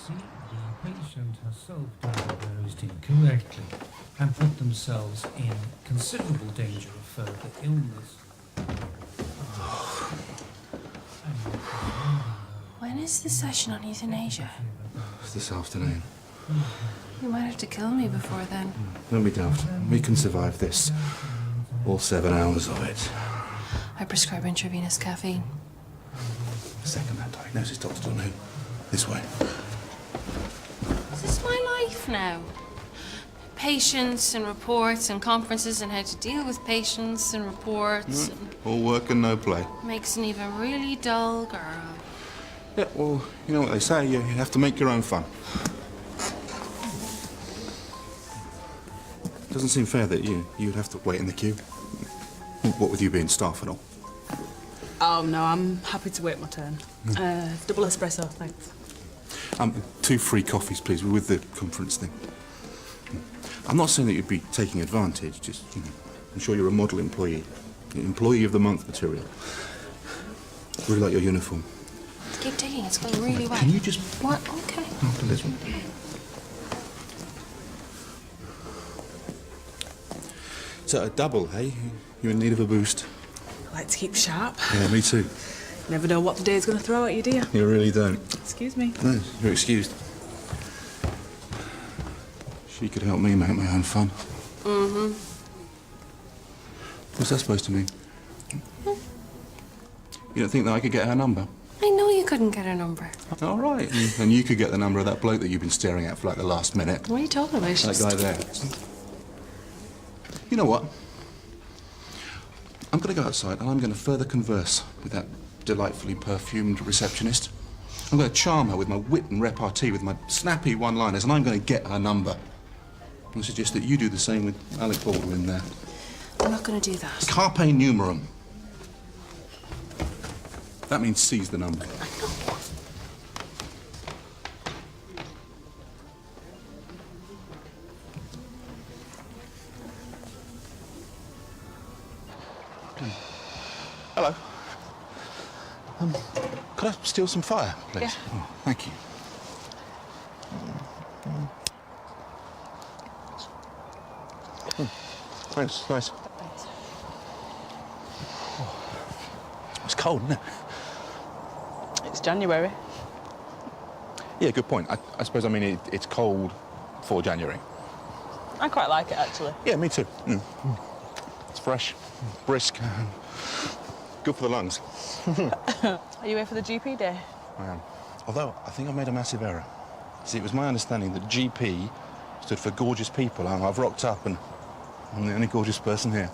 see, the patient has self-diagnosed incorrectly and put themselves in considerable danger of further illness. When is the session on euthanasia? It's this afternoon. You might have to kill me before then. Don't be daft. We can survive this. All 7 hours of it. I prescribe intravenous caffeine. Second that diagnosis, Dr. Donahue. This way. Is this my life now? Patients and reports and conferences and how to deal with patients and reports. All work and no play. Makes an even really dull girl. Yeah, well, you know what they say, you have to make your own fun. Doesn't seem fair that you'd have to wait in the queue. What with you being staff and all. Oh, no, I'm happy to wait my turn. Double espresso, thanks. 2 free coffees, please, with the conference thing. I'm not saying that you'd be taking advantage, just, I'm sure you're a model employee. Employee of the month material. Really like your uniform. Keep digging, it's going really well. Can you just... What? Okay. After this one. So, a double, hey? You in need of a boost? I like to keep sharp. Yeah, me too. Never know what the day's going to throw at you, do you? You really don't. Excuse me. No, you're excused. She could help me make my own fun. Mm-hmm. What's that supposed to mean? You don't think that I could get her number? I know you couldn't get her number. All right. And you could get the number of that bloke that you've been staring at for like the last minute. What are you talking about? That guy there. You know what? I'm going to go outside and I'm going to further converse with that delightfully perfumed receptionist. I'm going to charm her with my wit and repartee, with my snappy one-liners, and I'm going to get her number. I suggest that you do the same with Alec Baldwin there. I'm not going to do that. Carpe numerum. That means seize the number. I know. Hello. Could I steal some fire, please? Yeah. Oh, thank you. Thanks, nice. Oh, it's cold, isn't it? It's January. Yeah, good point. I suppose, I mean, it's cold for January. I quite like it, actually. Yeah, me too. It's fresh, brisk, good for the lungs. Are you here for the GP day? I am. Although, I think I've made a massive error. See, it was my understanding that GP stood for gorgeous people, and I've rocked up and I'm the only gorgeous person here.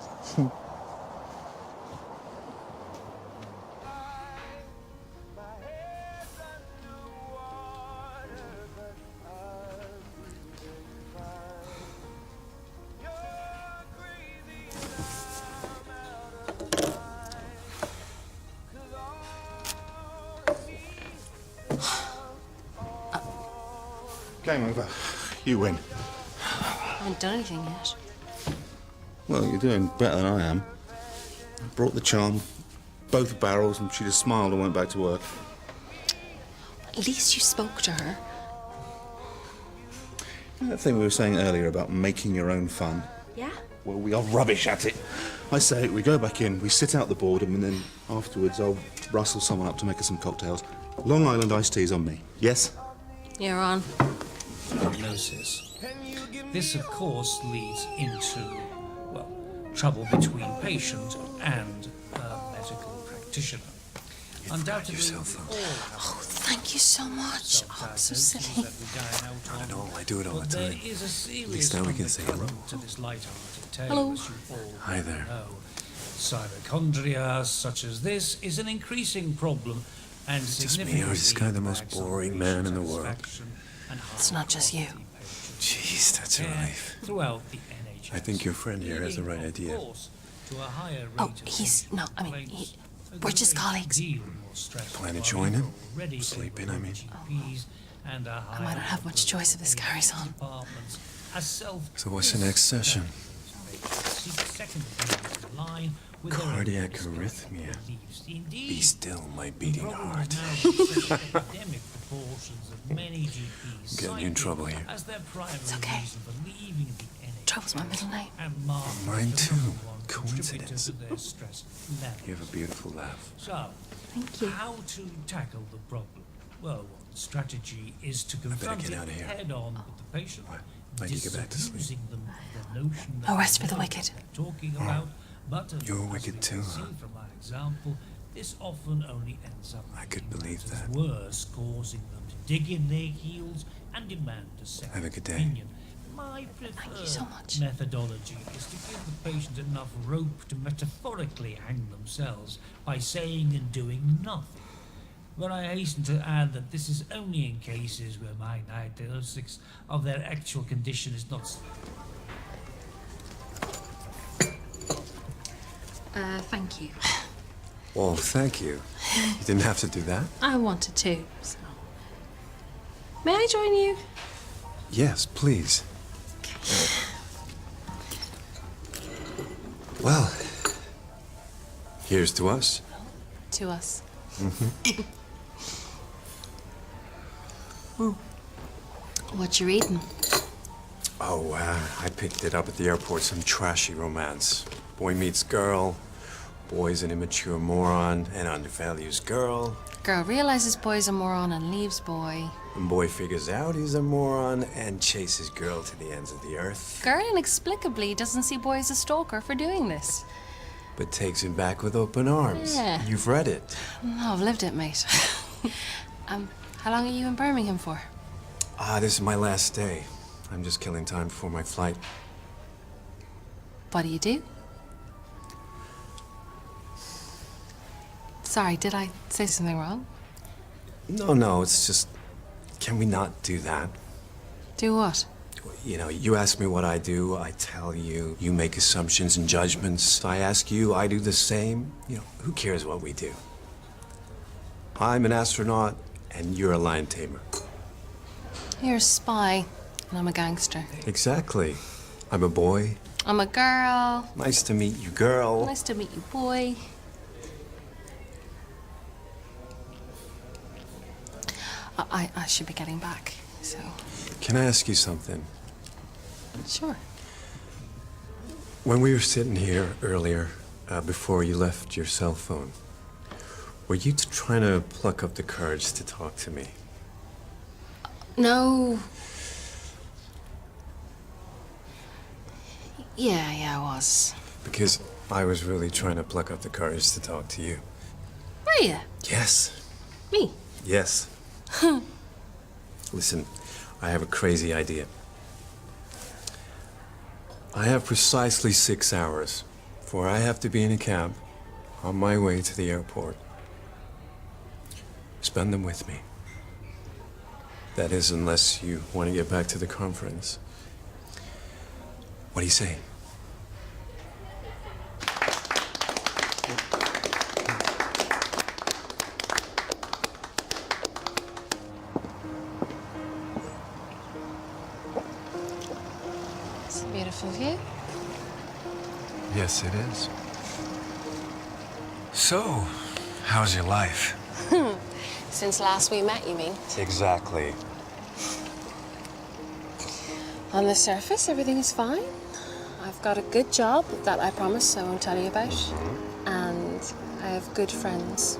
Game over. You win. I haven't done anything yet. Well, you're doing better than I am. I brought the charm, both barrels, and she just smiled and went back to work. At least you spoke to her. You know that thing we were saying earlier about making your own fun? Yeah? Well, we are rubbish at it. I say, we go back in, we sit out the boredom, and then afterwards I'll rustle someone up to make us some cocktails. Long Island iced tea's on me. Yes? You're on. Diagnosis. This, of course, leads into, well, trouble between patient and medical practitioner. Undoubtedly, Oh, thank you so much. Oh, I'm so silly. I know, I do it all the There time. is a serious At least now we can say hello. to this light-hearted tale, Hello. as you all Hi there. know. Hypochondria, such as this, is an increasing problem and Just me, or is this guy the most boring man in the world? It's not just you. Jeez, that's a relief. Throughout the NHS. I think your friend here has the right leading, of idea. course, to a higher Oh, rate of he's... No, I mean, complaints, a we're just great colleagues. deal more stress Plan to on join him? already Sleep in, I mean. GPs and a I might not have much choice if this carries on. departments, as So what's the next session? seek second opinions in line with their own Cardiac discarded arrhythmia. beliefs. Indeed, Be still, my the beating problem heart. is now reaching epidemic proportions of many GPs Getting you in trouble here. as their primary okay. reason for leaving the NHS. Trouble's my middle name. And mark Mine as the too. number one contributor Coincidence. to their stress levels. You have a beautiful laugh. So, Thank you. how to tackle the problem? Well, one strategy is to confront get it out of here. head on with the patient, I need to get back to sleep. disabusing them of the notion that No rest for they the know wicked. what they're talking about, but as You're as wicked we too, can see huh? from my example, this often only ends up I could making believe matters that. worse, causing them to dig in their heels and demand a second Have a good day. opinion. My preferred Thank you so much. methodology is to give the patient enough rope to metaphorically hang themselves by saying and doing nothing. But I hasten to add that this is only in cases where my diagnostics of their actual condition is not. Thank you. Well, thank you. You didn't have to do that? I wanted to, so. May I join you? Yes, please. Well, here's to us. To us. What you reading? Oh, I picked it up at the airport, some trashy romance. Boy meets girl, boy's an immature moron and undervalues girl, Girl realizes boy's a moron and leaves boy. and boy figures out he's a moron and chases girl to the ends of the earth, Girl inexplicably doesn't see boy as a stalker for doing this. but takes him back with open arms. Yeah. You've read it. No, I've lived it, mate. How long are you in Birmingham for? This is my last day. I'm just killing time before my flight. What do you do? Sorry, did I say something wrong? No, it's just, can we not do that? Do what? You know, you ask me what I do, I tell you. You make assumptions and judgments. I ask you, I do the same. You know, who cares what we do? I'm an astronaut, and you're a lion tamer. You're a spy, and I'm a gangster. Exactly. I'm a boy. I'm a girl. Nice to meet you, girl. Nice to meet you, boy. I should be getting back, so... Can I ask you something? Sure. When we were sitting here earlier, before you left your cell phone, were you trying to pluck up the courage to talk to me? No. Yeah, I was. Because I was really trying to pluck up the courage to talk to you. Were you? Yes. Me? Yes. Listen, I have a crazy idea. I have precisely 6 hours, for I have to be in a cab on my way to the airport. Spend them with me. That is, unless you want to get back to the conference. What do you say? It's a beautiful view. Yes, it is. So, how's your life? Since last we met, you mean? Exactly. On the surface, everything is fine. I've got a good job that I promise I won't tell you about. And I have good friends.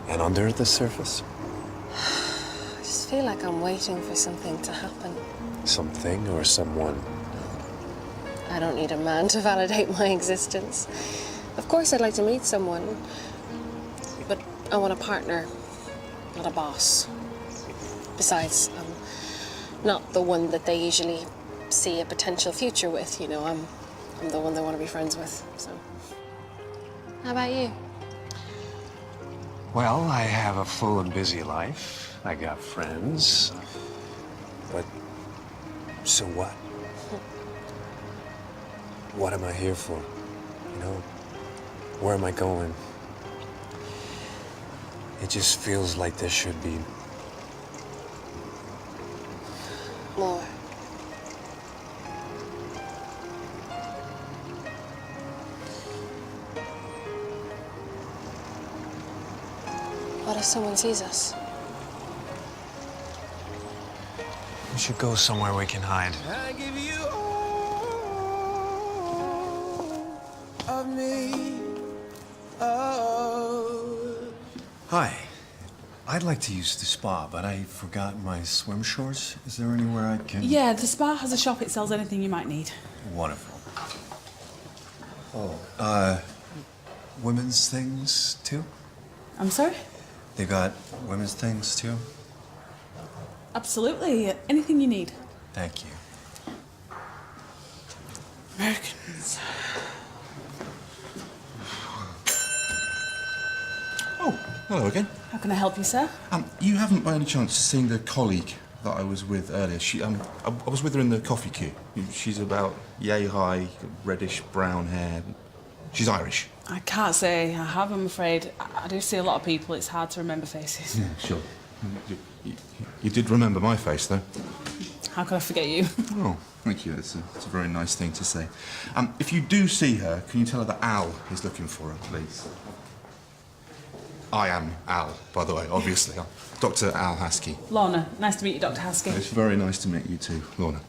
And under the surface? I just feel like I'm waiting for something to happen. Something or someone? I don't need a man to validate my existence. Of course, I'd like to meet someone, but I want a partner, not a boss. Besides, I'm not the one that they usually see a potential future with, you know. I'm the one they want to be friends with, so. How about you? Well, I have a full and busy life. I got friends. But so what? What am I here for? You know, where am I going? It just feels like there should be More. What if someone sees us? We should go somewhere we can hide. I give you all of me. Oh. Hi. I'd like to use the spa, but I forgot my swim shorts. Is there anywhere I can... Yeah, the spa has a shop. It sells anything you might need. Wonderful. Oh, women's things, too? I'm sorry? They got women's things, too? Absolutely. Anything you need. Thank you. Americans. Oh, hello again. How can I help you, sir? You haven't by any chance seen the colleague that I was with earlier? She, I was with her in the coffee queue. She's about yay high, reddish brown hair. She's Irish. I can't say I have, I'm afraid. I do see a lot of people. It's hard to remember faces. Yeah, sure. You did remember my face, though. How could I forget you? Oh, thank you. It's a very nice thing to say. If you do see her, can you tell her that Al is looking for her, please? I am Al, by the way, obviously. I'm Dr. Al Haskey. Lorna, nice to meet you, Dr. Haskey. It's very nice to meet you too, Lorna.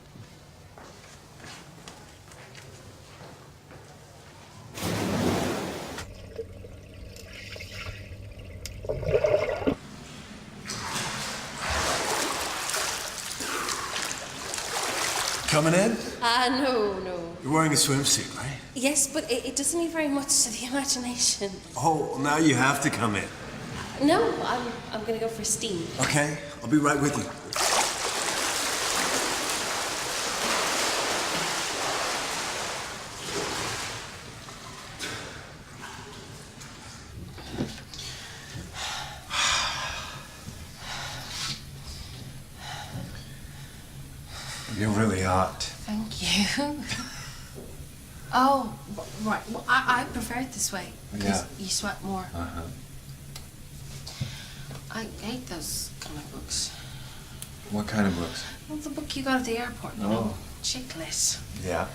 Coming in? No. You're wearing a swimsuit, right? Yes, but it doesn't leave very much to the imagination. Oh, now you have to come in. No, I'm gonna go for steam. Okay, I'll be right with you. You're really hot. Thank you. Oh, right. Well, I prefer it this way. Because Yeah. you sweat more. Uh-huh. I hate those comic books. What kind of books? Well, the book you got at the airport, you know, Chicklet. Yeah.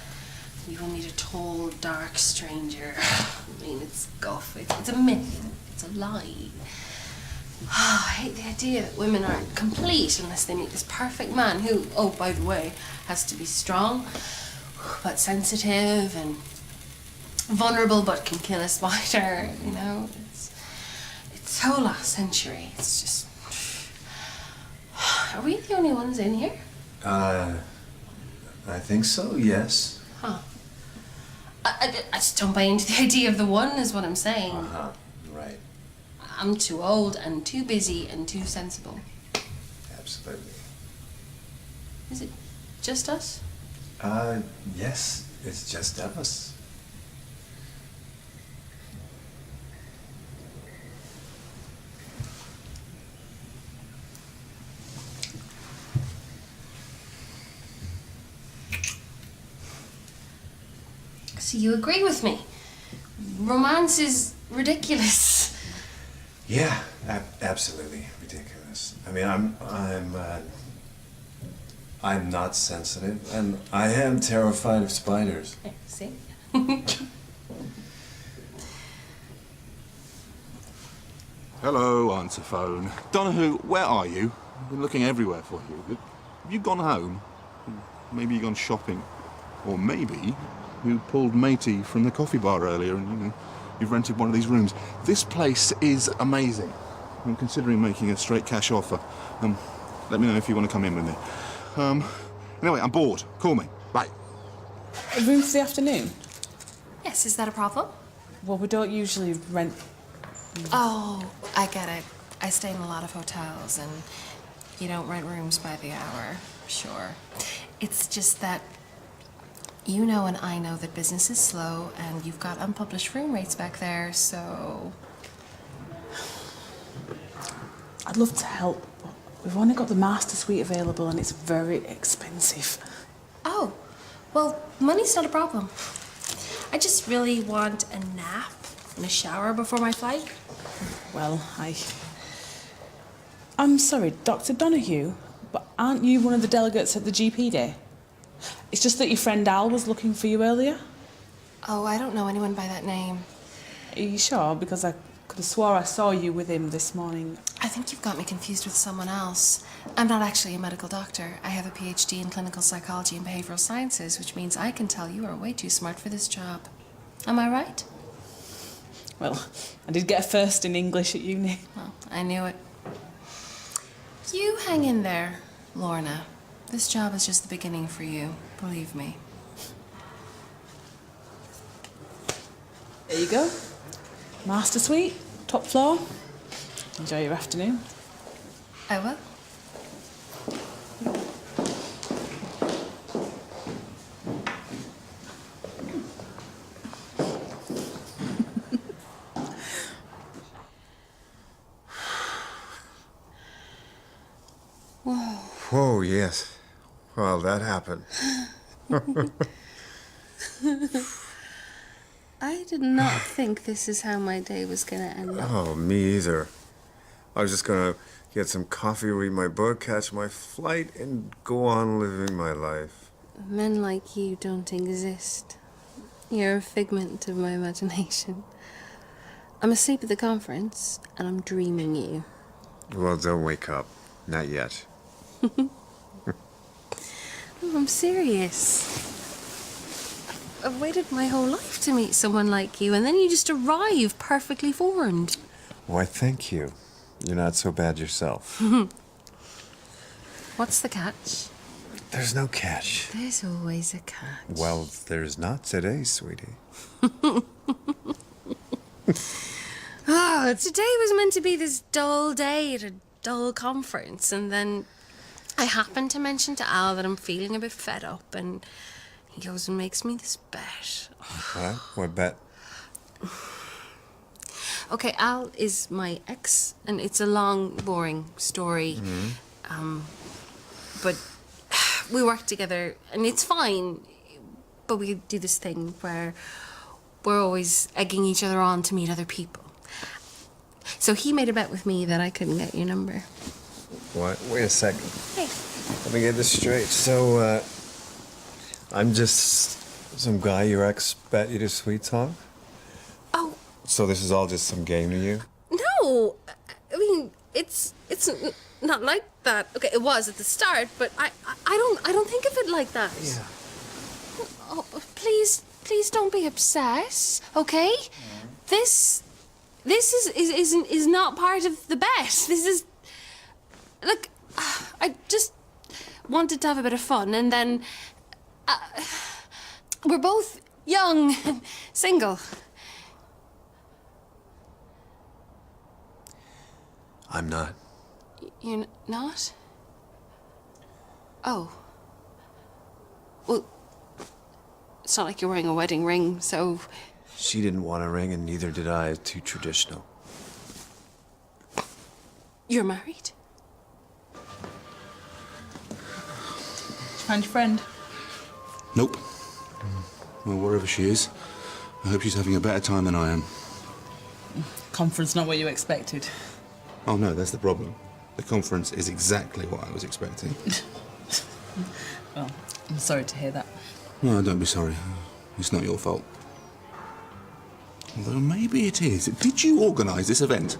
You will meet a tall, dark stranger. I mean, it's guff. It's a myth. It's a lie. I hate the idea that women aren't complete unless they meet this perfect man who, oh, by the way, has to be strong, but sensitive and vulnerable but can kill a spider, you know? It's so last century. It's just... Are we the only ones in here? I think so, yes. Huh. I just don't buy into the idea of the one, is what I'm saying. Uh-huh, right. I'm too old and too busy and too sensible. Absolutely. Is it just us? Yes, it's just us. So you agree with me? Romance is ridiculous. Yeah, absolutely ridiculous. I mean, I'm not sensitive, and I am terrified of spiders. Yeah, see? Hello, answer phone. Donahue, where are you? I've been looking everywhere for you. Have you gone home? Maybe you've gone shopping. Or maybe you pulled matey from the coffee bar earlier and, you know, you've rented one of these rooms. This place is amazing. I'm considering making a straight cash offer. Let me know if you want to come in with me. Anyway, I'm bored. Call me. Bye. A room for the afternoon? Yes, is that a problem? Well, we don't usually rent... Oh, I get it. I stay in a lot of hotels and you don't rent rooms by the hour. Sure. It's just that you know and I know that business is slow and you've got unpublished room rates back there, so... I'd love to help, but we've only got the master suite available and it's very expensive. Oh, well, money's not a problem. I just really want a nap and a shower before my flight. Well, I'm sorry, Dr. Donahue, but aren't you one of the delegates at the GP Day? It's just that your friend Al was looking for you earlier. Oh, I don't know anyone by that name. Are you sure? Because I Could have swore I saw you with him this morning. I think you've got me confused with someone else. I'm not actually a medical doctor. I have a PhD in clinical psychology and behavioral sciences, which means I can tell you are way too smart for this job. Am I right? Well, I did get a first in English at uni. Well, I knew it. You hang in there, Lorna. This job is just the beginning for you, believe me. There you go. Master suite, top floor. Enjoy your afternoon. I will. Whoa, yes. Well, that happened. I did not think this is how my day was gonna end up. Oh, me either. I was just gonna get some coffee, read my book, catch my flight, and go on living my life. Men like you don't exist. You're a figment of my imagination. I'm asleep at the conference, and I'm dreaming you. Well, don't wake up. Not yet. Oh, I'm serious. I've waited my whole life to meet someone like you, and then you just arrive perfectly formed. Why, thank you. You're not so bad yourself. What's the catch? There's no catch. There's always a catch. Well, there's not today, sweetie. Oh, today was meant to be this dull day at a dull conference, and then I happened to mention to Al that I'm feeling a bit fed up, and he goes and makes me this bet. What? What bet? Okay, Al is my ex, and it's a long, boring story. But we work together, and it's fine. But we do this thing where we're always egging each other on to meet other people. So he made a bet with me that I couldn't get your number. What? Wait a second. Hey. Let me get this straight. So, I'm just some guy your ex bet you to sweet talk? Oh, So this is all just some game to you? no. I mean, it's not like that. Okay, it was at the start, but I don't think of it like that. Yeah. Oh, please don't be upset, okay? This is not part of the bet. This is, look, I just wanted to have a bit of fun, and then we're both young and single. I'm not. You're not? Oh. Well, it's not like you're wearing a wedding ring, so... She didn't want a ring, and neither did I. Too traditional. You're married? Did you find your friend? Nope. Well, wherever she is, I hope she's having a better time than I am. Conference not what you expected. Oh, no, that's the problem. The conference is exactly what I was expecting. Well, I'm sorry to hear that. No, don't be sorry. It's not your fault. Although maybe it is. Did you organise this event?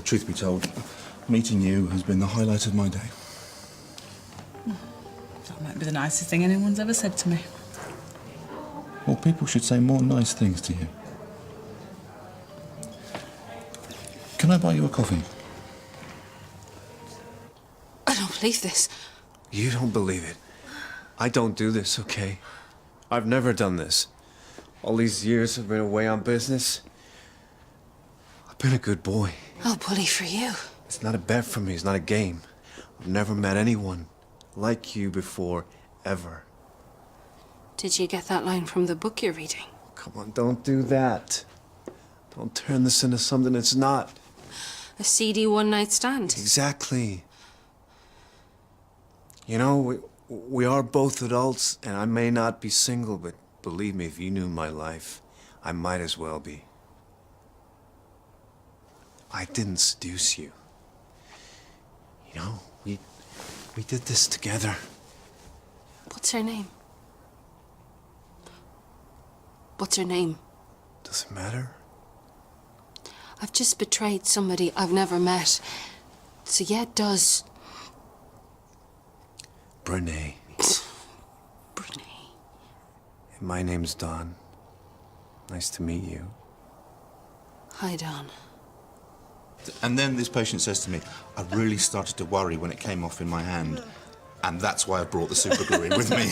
Truth be told, meeting you has been the highlight of my day. That might be the nicest thing anyone's ever said to me. Well, people should say more nice things to you. Can I buy you a coffee? I don't believe this. You don't believe it. I don't do this, okay? I've never done this. All these years I've been away on business. I've been a good boy. Oh, bully for you. It's not a bet for me. It's not a game. I've never met anyone like you before, ever. Did you get that line from the book you're reading? Come on, don't do that. Don't turn this into something it's not. A seedy one-night stand? Exactly. You know, we are both adults, and I may not be single, but believe me, if you knew my life, I might as well be. I didn't seduce you. You know, we did this together. What's her name? What's her name? Does it matter? I've just betrayed somebody I've never met. So yeah, it does. Brene. Brene. My name's Don. Nice to meet you. Hi, Don. And then this patient says to me, I really started to worry when it came off in my hand. And that's why I brought the super glue in with me.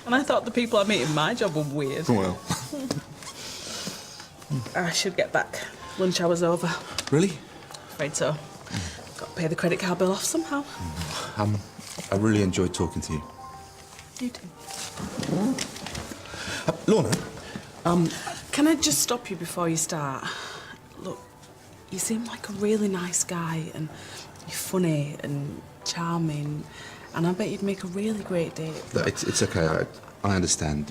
And I thought the people I meet in my job were weird. Well, I should get back. Lunch hour's over. really? Afraid so. Got to pay the credit card bill off somehow. I really enjoyed talking to you. You too. Lorna? Can I just stop you before you start? Look, you seem like a really nice guy, and you're funny and charming, and I bet you'd make a really great date. Look, it's okay, I understand.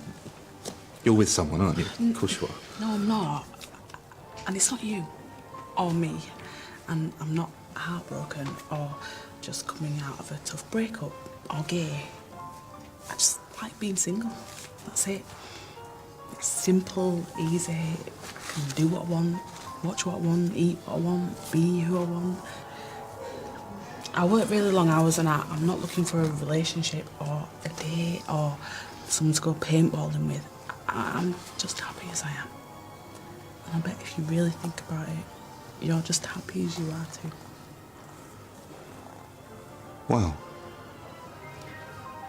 You're with someone, aren't you? Of course you are. No, I'm not. And it's not you or me. And I'm not heartbroken or just coming out of a tough breakup or gay. I just like being single. That's it. It's simple, easy. I can do what I want, watch what I want, eat what I want, be who I want. I work really long hours and I'm not looking for a relationship or a date or someone to go paintballing with. I'm just happy as I am. And I bet if you really think about it, you're just happy as you are too. Wow.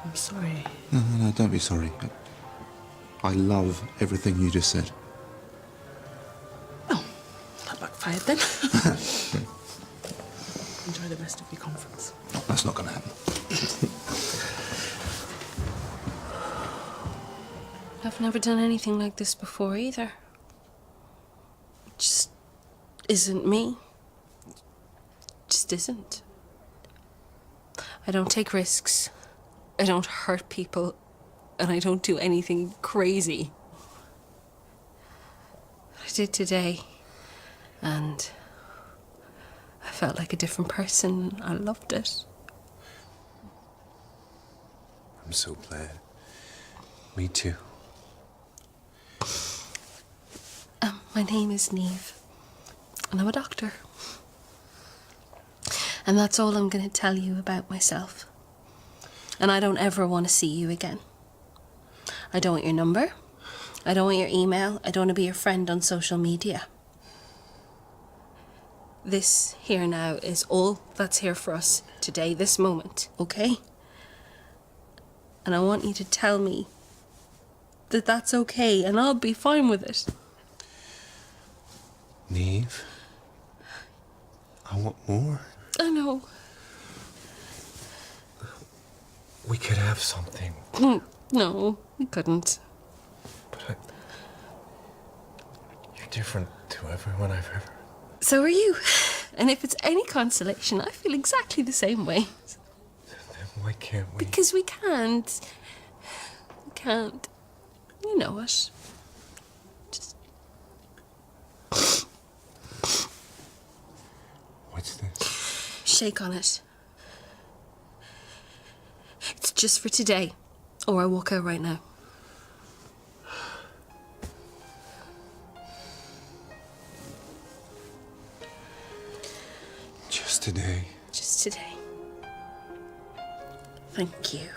I'm sorry. No, don't be sorry. I love everything you just said. Oh, that backfired then. Enjoy the rest of your conference. That's not going to happen. I've never done anything like this before either. It just isn't me. It just isn't. I don't take risks. I don't hurt people. And I don't do anything crazy. I did today. And I felt like a different person. I loved it. I'm so glad. Me too. My name is Neve, and I'm a doctor. And that's all I'm going to tell you about myself. And I don't ever want to see you again. I don't want your number. I don't want your email. I don't want to be your friend on social media. This here now is all that's here for us today, this moment, okay? And I want you to tell me that that's okay, and I'll be fine with it. Neve, I want more. I know. We could have something. No, we couldn't. But you're different to everyone I've ever... So are you. And if it's any consolation, I feel exactly the same way. Then why can't we? Because we can't. We can't. You know it. Just... What's this? shake on it. It's just for today, or I walk out right now. Just today. Just today. Thank you.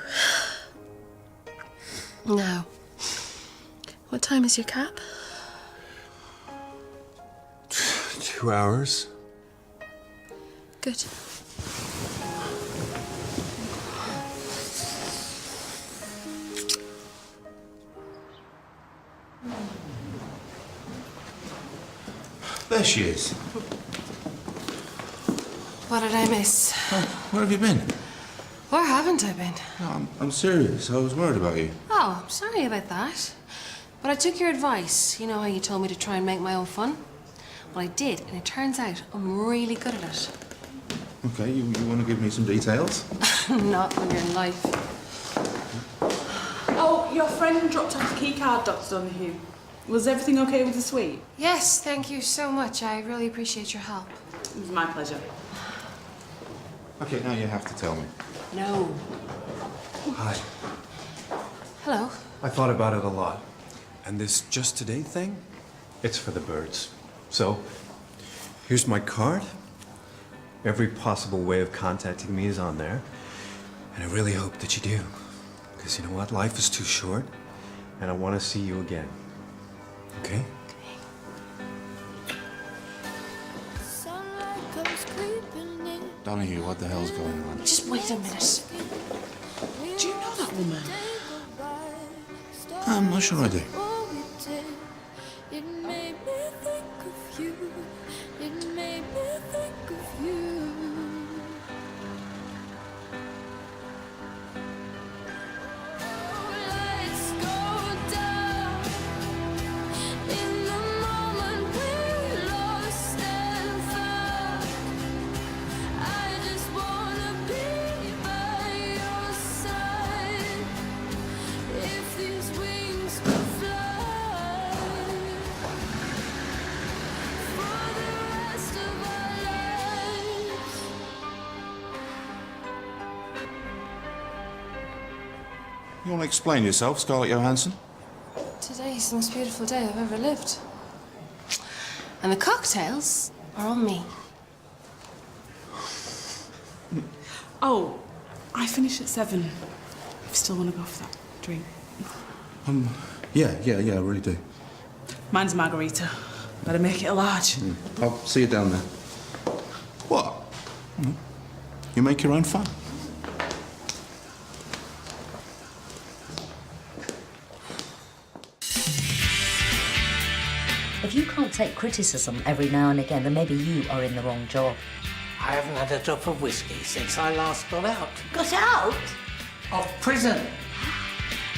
Now, what time is your cab? 2 hours. Good. There she is. What did I miss? Where have you been? Where haven't I been? No, I'm serious. I was worried about you. Oh, I'm sorry about that. But I took your advice. You know how you told me to try and make my own fun? Well, I did, and it turns out I'm really good at it. Okay, you want to give me some details? Not when you're in life. Oh, your friend dropped off the key card, Dr. Donahue. Was everything okay with the suite? Yes, thank you so much. I really appreciate your help. It was my pleasure. Okay, now you have to tell me. No. Hi. Hello. I thought about it a lot. And this just today thing, it's for the birds. So, Here's my card. Every possible way of contacting me is on there. And I really hope that you do. Because you know what? Life is too short. And I want to see you again. Okay? Donahue, what the hell's going on? Just wait a minute. Do you know that woman? I'm not sure I do. It made me think of you. It made me think of you. Lights go down in the moment we lost and found. I just wanna be by your side. If these wings could fly for the rest of our lives. You want to explain yourself, Scarlett Johansson? Today's the most beautiful day I've ever lived. And the cocktails are on me. Oh, I finish at 7. If you still want to go for that drink. Yeah, I really do. Mine's a margarita. Better make it a large. I'll see you down there. What? You make your own fun. If you can't take criticism every now and again, then maybe you are in the wrong job. I haven't had a drop of whiskey since I last got out Got out? of prison.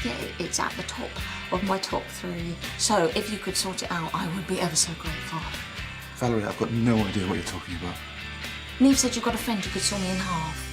Yeah, it's at the top of my top 3. So if you could sort it out, I would be ever so grateful. Valerie, I've got no idea what you're talking about. Neve said you've got a friend who could saw me in half.